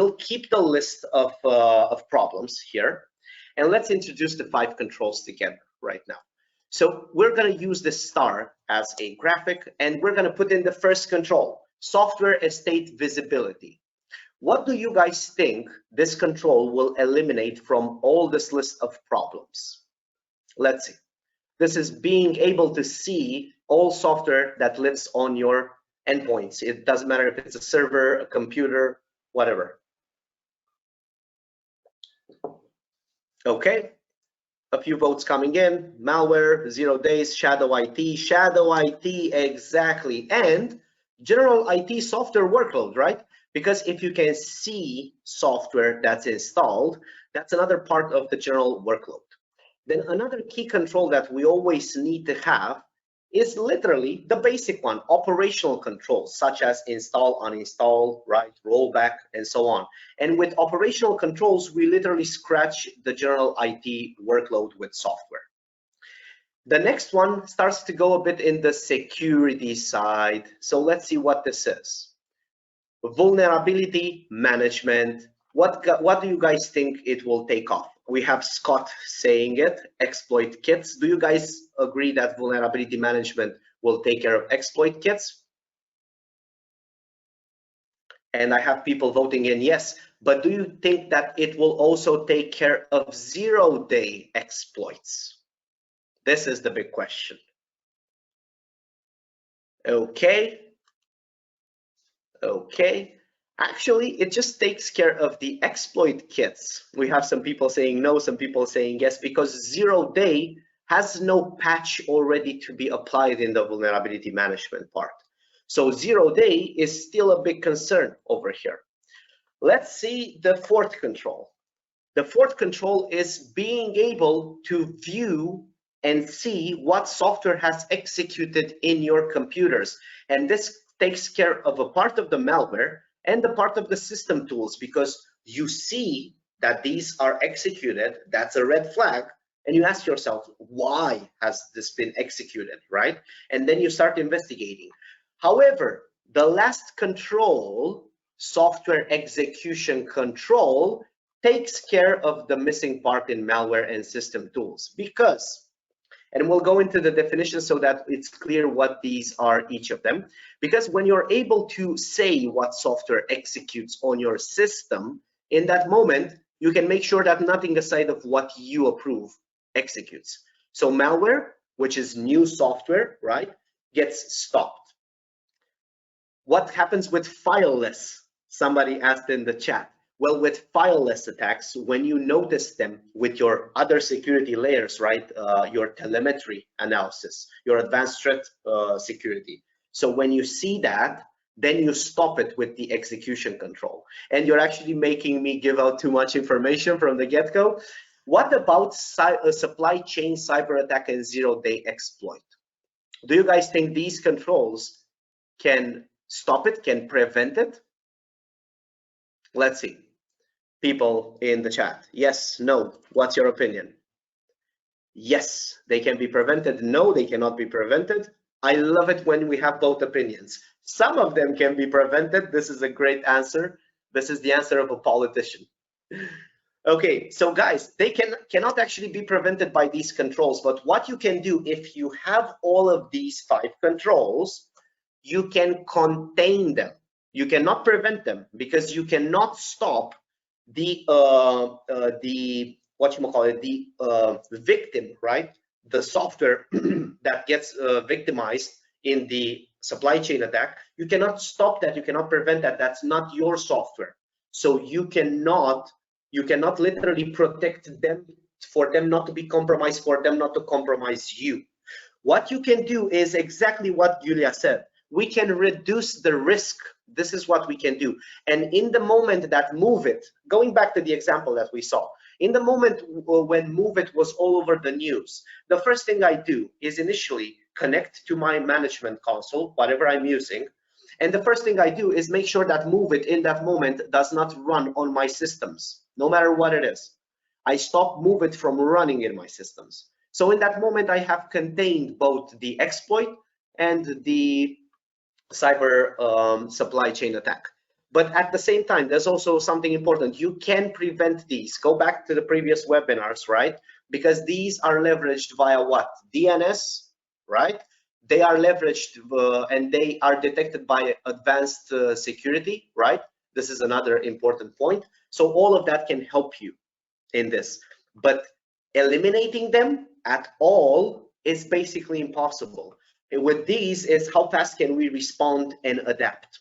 we'll keep the list of problems here, and let's introduce the 5 controls together right now. So we're going to use the star as a graphic, and we're going to put in the first control, software estate visibility. What do you guys think this control will eliminate from all this list of problems? Let's see. This is being able to see all software that lives on your endpoints. It doesn't matter if it's a server, a computer, whatever. Okay, a few votes coming in. Malware, 0 days, shadow IT, exactly. And general IT software workload, right? Because if you can see software that's installed, that's another part of the general workload. Then another key control that we always need to have is literally the basic one, operational controls, such as install, uninstall, right, rollback, and so on. And with operational controls, we literally scratch the general IT workload with software. The next one starts to go a bit in the security side. So let's see what this is. Vulnerability management. What do you guys think it will take off? We have Scott saying it, exploit kits. Do you guys agree that vulnerability management will take care of exploit kits? And I have people voting in yes, but do you think that it will also take care of 0-day exploits? This is the big question. Okay. Actually, it just takes care of the exploit kits. We have some people saying no, some people saying yes, because 0-day has no patch already to be applied in the vulnerability management part. So 0-day is still a big concern over here. Let's see the 4th control. The 4th control is being able to view and see what software has executed in your computers. And this takes care of a part of the malware and the part of the system tools, because you see that these are executed. That's a red flag, and you ask yourself, why has this been executed, right? And then you start investigating. However, the last control, software execution control, takes care of the missing part in malware and system tools, because, and we'll go into the definition so that it's clear what these are, each of them. Because when you're able to say what software executes on your system, in that moment, you can make sure that nothing aside of what you approve executes. So malware, which is new software, right, gets stopped. What happens with fileless? Somebody asked in the chat. Well, with fileless attacks, when you notice them with your other security layers, right, your telemetry analysis, your advanced threat security. So when you see that, then you stop it with the execution control. And you're actually making me give out too much information from the get-go. What about supply chain cyber attack and 0-day exploit? Do you guys think these controls can stop it, can prevent it? Let's see. People in the chat. Yes, no. What's your opinion? Yes, they can be prevented. No, they cannot be prevented. I love it when we have both opinions. Some of them can be prevented. This is a great answer. This is the answer of a politician. Okay, so guys, they cannot actually be prevented by these controls, but what you can do if you have all of these 5 controls, you can contain them. You cannot prevent them because you cannot stop the victim, right? The software that gets victimized in the supply chain attack. You cannot stop that. You cannot prevent that. That's not your software. So you cannot literally protect them, for them not to be compromised, for them not to compromise you. What you can do is exactly what Julia said. We can reduce the risk. This is what we can do. And in the moment that MoveIt, going back to the example that we saw, in the moment when MoveIt was all over the news, the first thing I do is initially connect to my management console, whatever I'm using. And the first thing I do is make sure that MoveIt in that moment does not run on my systems, no matter what it is. I stop MoveIt from running in my systems. So in that moment, I have contained both the exploit and the cyber supply chain attack. But at the same time, there's also something important. You can prevent these. Go back to the previous webinars, right? Because these are leveraged via what? DNS, right? They are leveraged and they are detected by advanced security, right? This is another important point. So all of that can help you in this. But eliminating them at all is basically impossible. With these is how fast can we respond and adapt.